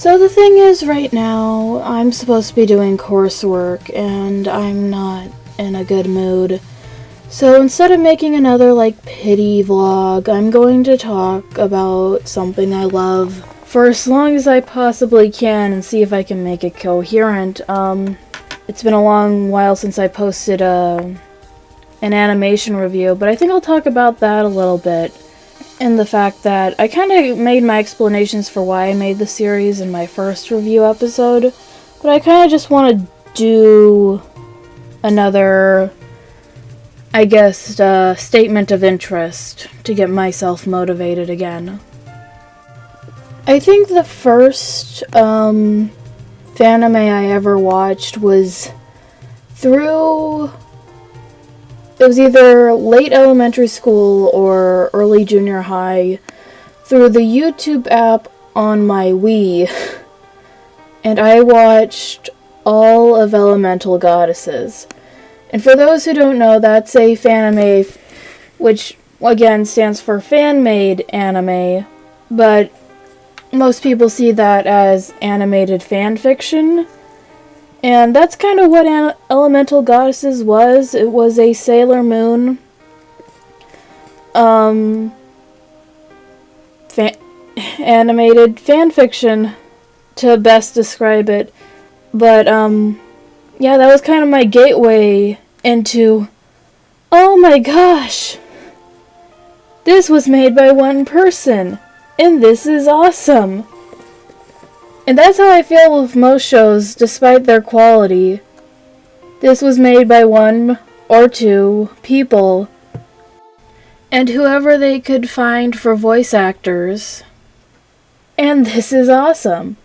So the thing is, right now, I'm supposed to be doing coursework, and I'm not in a good mood. So instead of making another, pity vlog, I'm going to talk about something I love for as long as I possibly can and see if I can make it coherent. It's been a long while since I posted an animation review, but I think I'll talk about that a little bit. And the fact that I kind of made my explanations for why I made the series in my first review episode, but I kind of just want to do another, statement of interest to get myself motivated again. I think the first Fanime I ever watched was through... It was either late elementary school or early junior high through the YouTube app on my Wii. And I watched all of Elemental Goddesses. And for those who don't know, that's a Fanime, which again stands for fan-made anime, but most people see that as animated fanfiction. And that's kind of what Elemental Goddesses was. It was a Sailor Moon animated fanfiction, to best describe it. But, yeah, that was kind of my gateway into, oh my gosh, this was made by one person, and this is awesome. And that's how I feel with most shows, despite their quality. This was made by one or two people, and whoever they could find for voice actors. And this is awesome.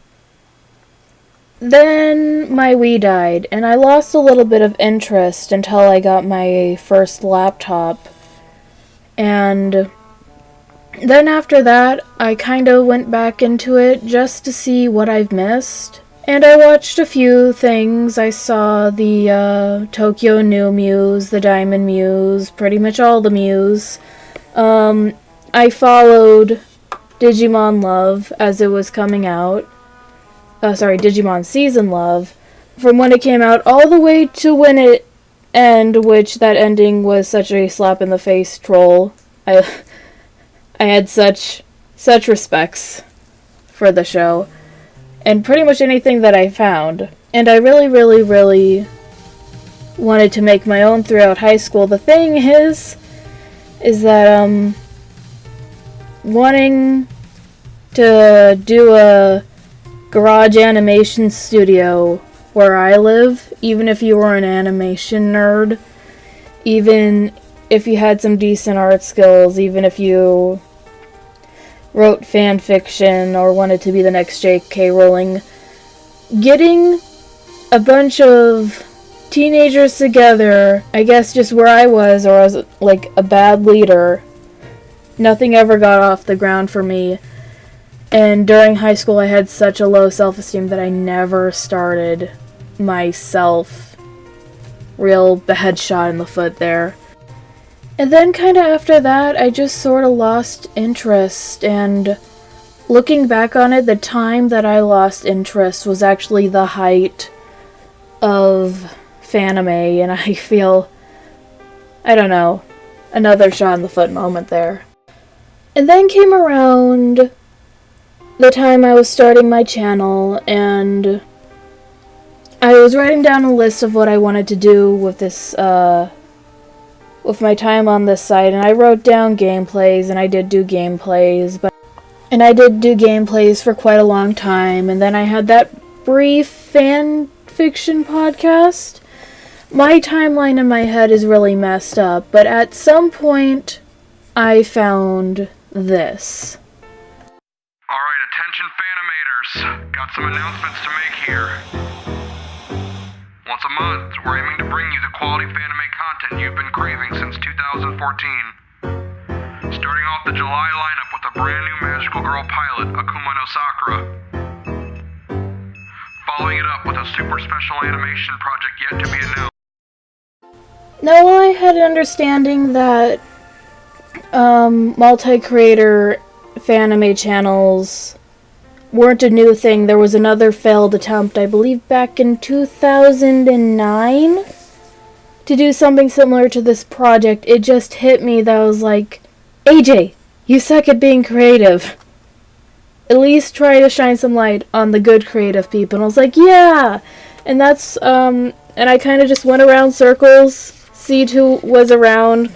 Then my Wii died, and I lost a little bit of interest until I got my first laptop. And then after that, I kind of went back into it just to see what I've missed. And I watched a few things. I saw the Tokyo New Muse, the Diamond Muse, pretty much all the Muse. I followed Digimon Love as it was coming out. Digimon Season Love. From when it came out all the way to when it ended, which that ending was such a slap in the face troll. I had such respects for the show, and pretty much anything that I found. And I really, really, really wanted to make my own throughout high school. The thing is that, wanting to do a garage animation studio where I live, even if you were an animation nerd, even if you had some decent art skills, even if you wrote fan fiction or wanted to be the next J.K. Rowling, getting a bunch of teenagers together, I guess just where I was, or as like a bad leader, nothing ever got off the ground for me. And during high school I had such a low self-esteem that I never started myself. Real bad shot in the foot there. And then kind of after that, I just sort of lost interest, and looking back on it, the time that I lost interest was actually the height of Fanime, and I feel, I don't know, another shot in the foot moment there. And then came around the time I was starting my channel, and I was writing down a list of what I wanted to do with this, with my time on this site, and I wrote down gameplays, and I did do gameplays, and I did do gameplays for quite a long time, and then I had that brief fan fiction podcast. My timeline in my head is really messed up, but at some point, I found this. Alright, attention Fanimators, got some announcements to make here. Once a month, we're aiming to bring you the quality Fanime content you've been craving since 2014. Starting off the July lineup with a brand new Magical Girl pilot, Akuma no Sakura. Following it up with a super special animation project yet to be announced. Now, I had an understanding that multi-creator Fanime channels weren't a new thing. There was another failed attempt, I believe back in 2009, to do something similar to this project. It just hit me that I was like, AJ, you suck at being creative. At least try to shine some light on the good creative people. And I was like, yeah! And that's, and I kind of just went around circles, see who was around,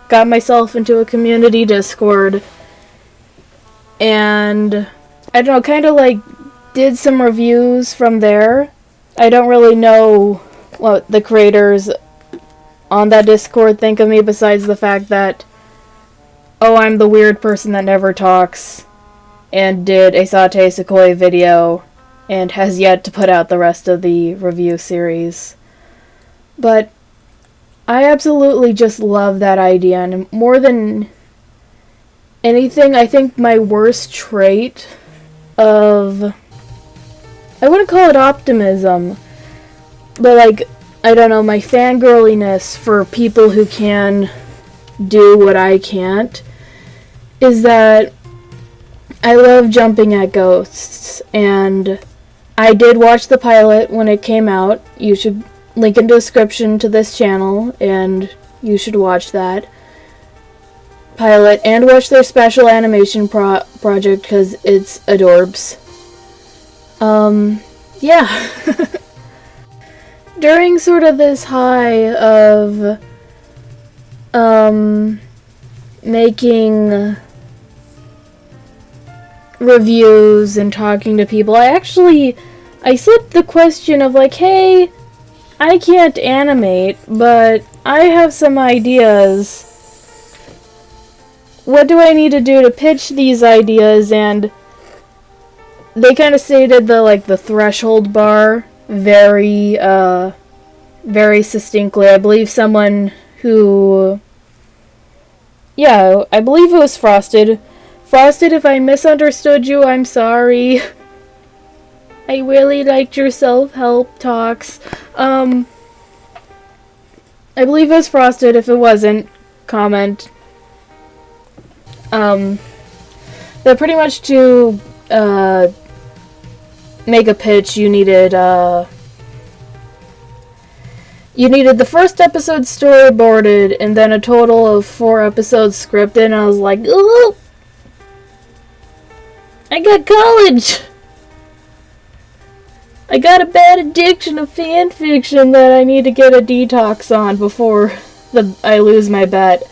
got myself into a community Discord, and I don't know, kind of like did some reviews from there. I don't really know what the creators on that Discord think of me besides the fact that, oh, I'm the weird person that never talks and did a Satay Sequoia video and has yet to put out the rest of the review series. But I absolutely just love that idea, and more than anything, I think my worst trait of, I wouldn't call it optimism, but like, I don't know, my fangirliness for people who can do what I can't, is that I love jumping at ghosts, and I did watch the pilot when it came out. You should link in the description to this channel, and you should watch that pilot and watch their special animation project because it's adorbs. Yeah. During sort of this high of making reviews and talking to people, I slipped the question of like, hey, I can't animate, but I have some ideas. What do I need to do to pitch these ideas? And they kind of stated the threshold bar very succinctly. I believe someone who, yeah, I believe it was Frosted. Frosted, if I misunderstood you, I'm sorry. I really liked your self-help talks. I believe it was Frosted. If it wasn't, comment. But pretty much to make a pitch, you needed the first episode storyboarded and then a total of 4 episodes scripted, and I was like, ooh, I got college! I got a bad addiction of fan fiction that I need to get a detox on before I lose my bet.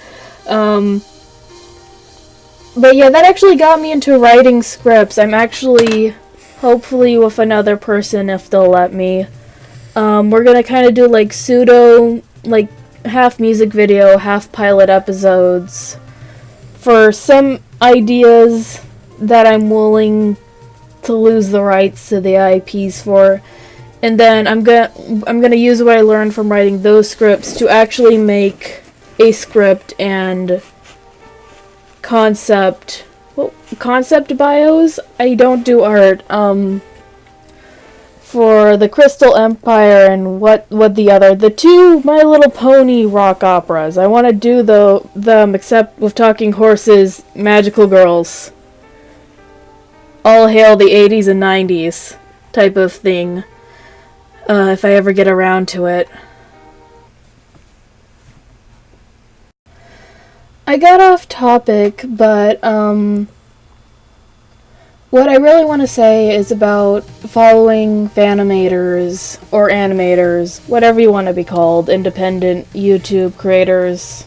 But yeah, that actually got me into writing scripts. I'm actually, hopefully with another person if they'll let me. We're gonna kind of do like pseudo, like half music video, half pilot episodes for some ideas that I'm willing to lose the rights to the IPs for, and then I'm gonna use what I learned from writing those scripts to actually make a script and concept bios. I don't do art. For the Crystal Empire and the 2 My Little Pony rock operas. I want to do them except with talking horses, magical girls. All hail the 80s and 90s type of thing. If I ever get around to it. I got off topic, but what I really want to say is about following fanimators or animators, whatever you want to be called, independent YouTube creators,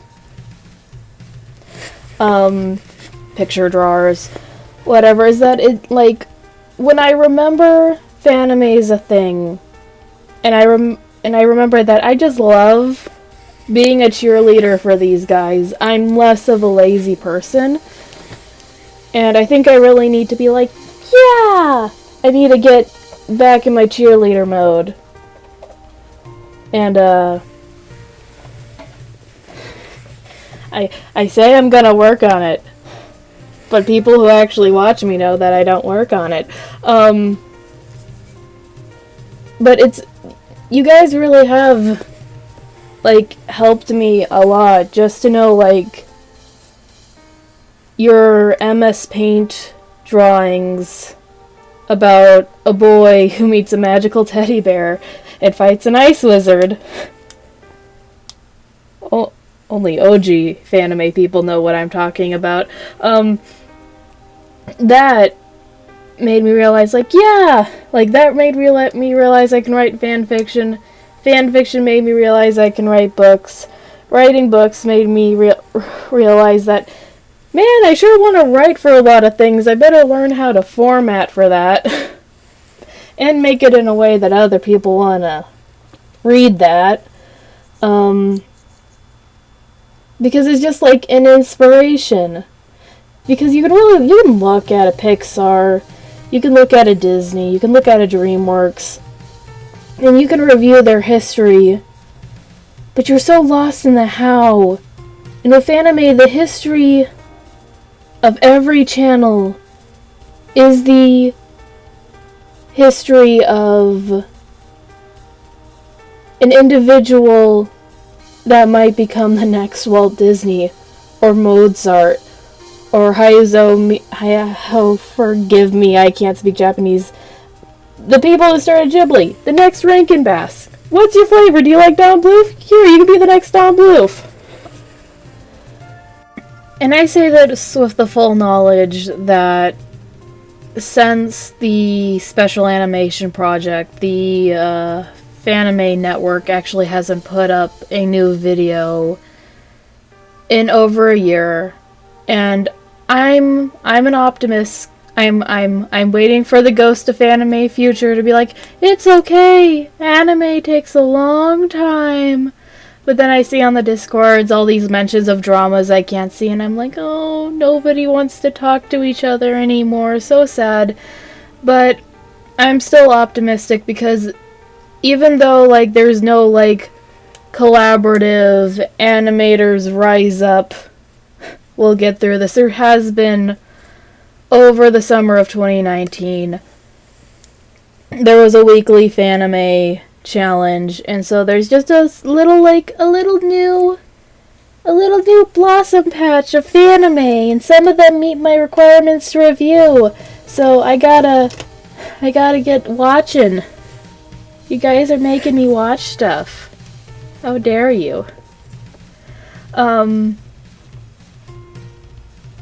picture drawers, whatever, is that it, like, when I remember Fanime is a thing, and I remember that I just love being a cheerleader for these guys. I'm less of a lazy person, and I think I really need to be like, yeah! I need to get back in my cheerleader mode. And, I say I'm gonna work on it, but people who actually watch me know that I don't work on it. But you guys really have, like, helped me a lot, just to know, like, your MS Paint drawings about a boy who meets a magical teddy bear and fights an ice wizard. Only OG Fanime people know what I'm talking about. That made me realize, like, yeah, like, that made me realize I can write fan fiction. Fan fiction made me realize I can write books. Writing books made me realize that, man, I sure want to write for a lot of things. I better learn how to format for that. And make it in a way that other people want to read that. Because it's just like an inspiration. Because you can look at a Pixar, you can look at a Disney, you can look at a DreamWorks, and you can review their history, but you're so lost in the how. And with anime, the history of every channel is the history of an individual that might become the next Walt Disney, or Mozart, or forgive me, I can't speak Japanese. The people who started Ghibli, the next Rankin Bass. What's your flavor? Do you like Don Bluth? Here, you can be the next Don Bluth. And I say this with the full knowledge that since the special animation project, the Fanime network actually hasn't put up a new video in over a year, and I'm an optimist. I'm waiting for the ghost of anime future to be like, it's okay, anime takes a long time. But then I see on the Discords all these mentions of dramas I can't see, and I'm like, oh, nobody wants to talk to each other anymore, so sad. But I'm still optimistic, because even though, like, there's no, like, collaborative animators rise up, we'll get through this. There has been, over the summer of 2019, there was a weekly Fanime challenge, and so there's just a little new blossom patch of Fanime, and some of them meet my requirements to review, so I gotta get watching. You guys are making me watch stuff. How dare you?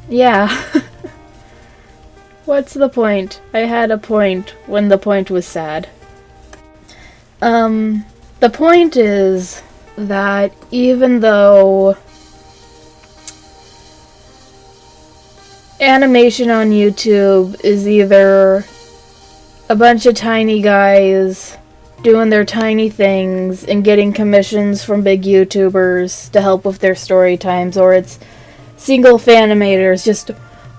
Yeah. What's the point? I had a point when the point was sad. The point is that even though animation on YouTube is either a bunch of tiny guys doing their tiny things and getting commissions from big YouTubers to help with their story times, or it's single Fanimators just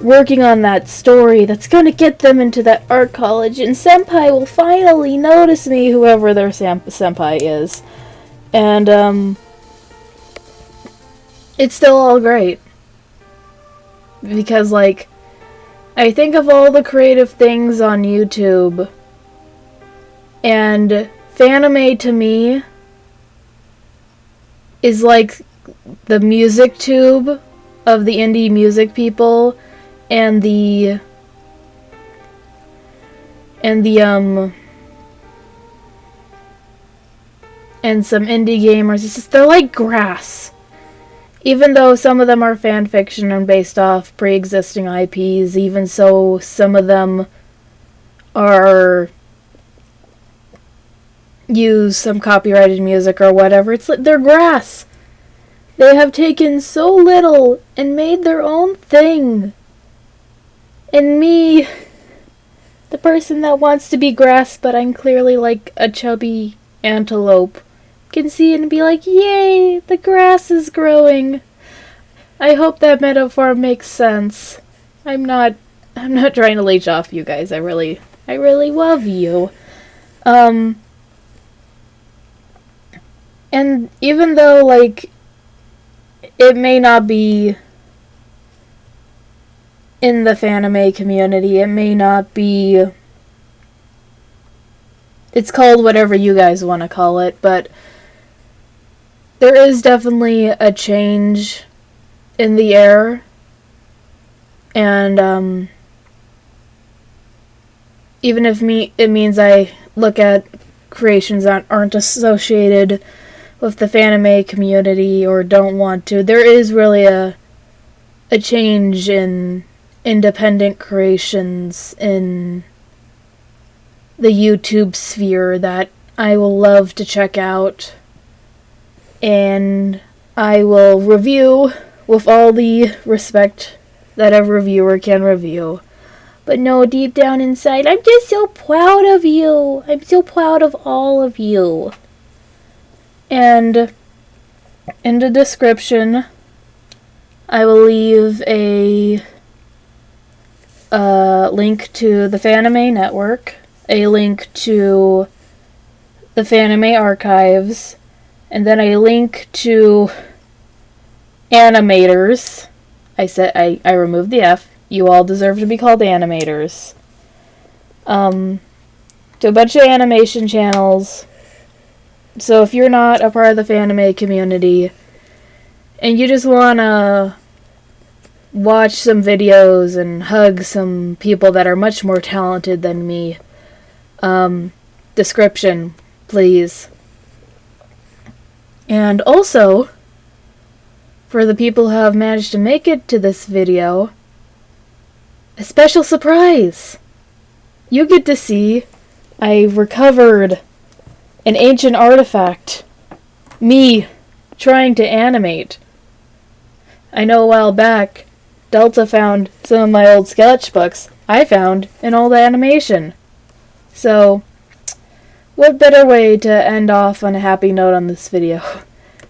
working on that story that's gonna get them into that art college, and senpai will finally notice me, whoever their senpai is. And, it's still all great. Because, like, I think of all the creative things on YouTube, and Fanime to me is like the music tube of the indie music people, and and some indie gamers. It's just, they're like grass. Even though some of them are fan fiction and based off pre-existing IPs, even so, some of them are use some copyrighted music or whatever. It's like they're grass. They have taken so little and made their own thing. And me, the person that wants to be grass, but I'm clearly like a chubby antelope, can see it and be like, yay, the grass is growing. I hope that metaphor makes sense. I'm not trying to leech off you guys. I really love you. And even though, like, it may not be in the Fanime community, it may not be, it's called whatever you guys want to call it, but there is definitely a change in the air, and even if it means I look at creations that aren't associated with the Fanime community or don't want to. There is really a change in independent creations in the YouTube sphere that I will love to check out, and I will review with all the respect that a reviewer can review. But no, deep down inside, I'm just so proud of you. I'm so proud of all of you. And in the description, I will leave a link to the Fanime Network, a link to the Fanime Archives, and then a link to animators. I removed the F. You all deserve to be called animators. To a bunch of animation channels. So if you're not a part of the Fanime community and you just want to watch some videos and hug some people that are much more talented than me, description, please. And also, for the people who have managed to make it to this video, a special surprise! You get to see I recovered an ancient artifact. Me trying to animate. I know a while back, Delta found some of my old sketchbooks. I found an old animation. So, what better way to end off on a happy note on this video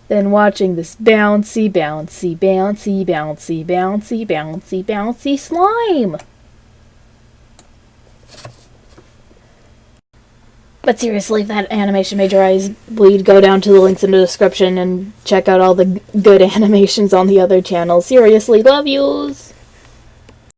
than watching this bouncy, bouncy, bouncy, bouncy, bouncy, bouncy, bouncy slime? But seriously, if that animation made your eyes bleed, go down to the links in the description and check out all the good animations on the other channels. Seriously, love yous!